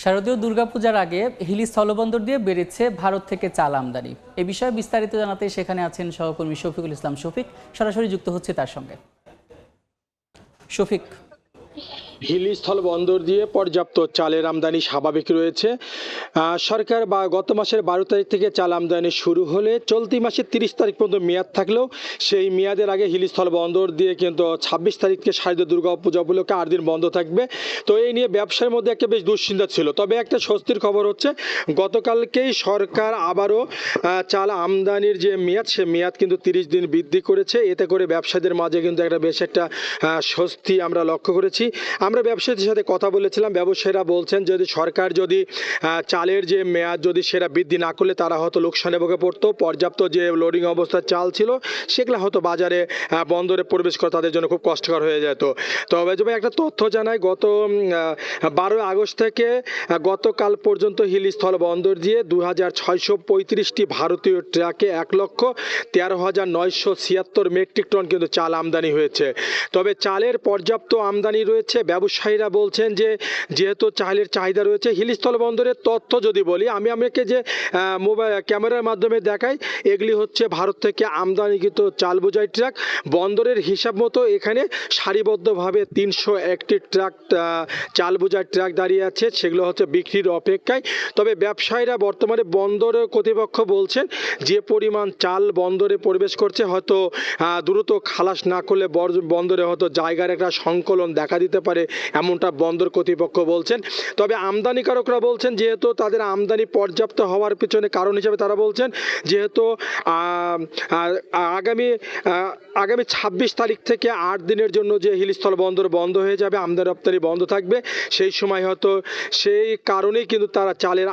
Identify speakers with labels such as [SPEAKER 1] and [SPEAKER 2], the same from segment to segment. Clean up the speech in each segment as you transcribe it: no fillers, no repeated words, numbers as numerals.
[SPEAKER 1] শারদীয় দুর্গাপূজার আগে হিলি স্থলবন্দর দিয়ে বেড়েছে ভারত থেকে চাল আমদানি। এ বিষয়ে বিস্তারিত জানাতে সেখানে আছেন সহকর্মী শফিকুল ইসলাম শফিক। সরাসরি যুক্ত হচ্ছে তার সঙ্গে। শফিক,
[SPEAKER 2] হিলি স্থল বন্দর দিয়ে পর্যাপ্ত চালের আমদানি স্বাভাবিক রয়েছে। সরকার বা গত মাসের 12 তারিখ থেকে চাল আমদানি শুরু হলে চলতি মাসের 30 তারিখ পর্যন্ত মেয়াদ থাকলেও সেই মেয়াদের আগে হিলি স্থল বন্দর দিয়ে কিন্তু 26 তারিখকে শারদীয় দুর্গাপূজা উপলক্ষে 8 দিন বন্ধ থাকবে। তো এই নিয়ে ব্যবসার মধ্যে একটা বেশ দুশ্চিন্তা ছিল। তবে একটা স্বস্তির খবর হচ্ছে গতকালকেই সরকার আবারও চাল আমদানির যে মেয়াদ সে মেয়াদ কিন্তু 30 দিন বৃদ্ধি করেছে। এতে করে ব্যবসায়ীদের মাঝে কিন্তু একটা স্বস্তি আমরা লক্ষ্য করেছি। আমরা ব্যবসায়ীদের সাথে কথা বলেছিলাম, ব্যবসায়ীরা বলছেন যদি সরকার চালের যে মেয়াদ সেটা বৃদ্ধি না করলে তারা হয়তো লোকসানে ভোগে পড়তো। পর্যাপ্ত যে লোডিং অবস্থার চাল ছিল সেগুলো হয়তো বাজারে বন্দরে প্রবেশ করা তাদের জন্য খুব কষ্টকর হয়ে যেত। তবে একটা তথ্য জানাই, গত 12 আগস্ট থেকে গতকাল পর্যন্ত হিলি স্থল বন্দর দিয়ে 2635টি ভারতীয় ট্রাকে 1,13,976 মেট্রিক টন কিন্তু চাল আমদানি হয়েছে। তবে চালের পর্যাপ্ত আমদানি রয়েছে। ব্যবসায়ীরা বলছেন যেহেতু চালের চাহিদা রয়েছে, হিলি স্থল বন্দরের তথ্য যদি বলি, আমি আপনাকে যে মোবাইল ক্যামেরার মাধ্যমে দেখাই, এগুলি হচ্ছে ভারত থেকে আমদানিকৃত চাল বোঝাই ট্রাক। বন্দরের হিসাব মতো এখানে সারিবদ্ধভাবে 301টি ট্রাক চাল বোঝাই ট্রাক দাঁড়িয়ে আছে, সেগুলো হচ্ছে বিক্রির অপেক্ষায়। তবে ব্যবসায়ীরা বর্তমানে বন্দর কর্তৃপক্ষ বলছেন যে পরিমাণ চাল বন্দরে প্রবেশ করছে হয়তো দ্রুত খালাস না করলে বন্দরে হয়তো জায়গার একটা সংকলন দেখা দিতে পারে, এমনটা বন্দর কর্তৃপক্ষ বলছেন। তবে আমদানিকারকরা বলছেন যেহেতু তাদের আমদানি পর্যাপ্ত হওয়ার পিছনে কারণ হিসেবে তারা বলছেন যেহেতু আগামী 26 তারিখ থেকে 8 দিনের জন্য যে হিলিস্থল বন্দর বন্ধ হয়ে যাবে, আমদানি রপ্তানি বন্ধ থাকবে, সেই সময় হয়তো সেই কারণেই কিন্তু তারা চালের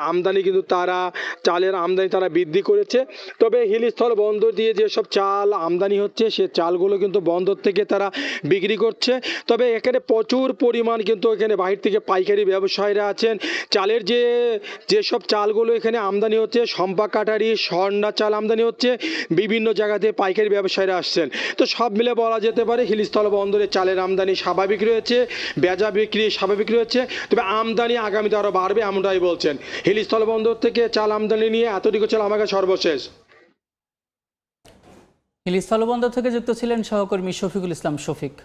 [SPEAKER 2] আমদানি তারা বৃদ্ধি করেছে। তবে হিলিস্থল বন্দর দিয়ে যেসব চাল আমদানি হচ্ছে সে চালগুলো কিন্তু বন্দর থেকে তারা বিক্রি করছে। তবে এখানে প্রচুর পরিমাণ কিন্তু এখানে বাহির থেকে পাইকারি ব্যবসায়ীরা আছেন। চালের যেসব চালগুলো এখানে আমদানি হচ্ছে, সম্পা কাটারি স্বর্ণা চাল আমদানি হচ্ছে, বিভিন্ন জায়গাতে পাইকারি ব্যবসায়ীরা আসছেন। তো সব মিলে বলা যেতে পারে হিলিস্থল বন্দরে চালের আমদানি স্বাভাবিক রয়েছে, বেচা বিক্রি স্বাভাবিক রয়েছে। তবে আমদানি আগামীতে আরও বাড়বে এমনটাই বলছেন। হিলিস্থল বন্দর থেকে চাল আমদানি নিয়ে এতটুকু ছিল আমাকে সর্বশেষ।
[SPEAKER 1] হিলি স্থলবন্দর থেকে যুক্ত ছিলেন সহকর্মী শফিকুল ইসলাম শফিক।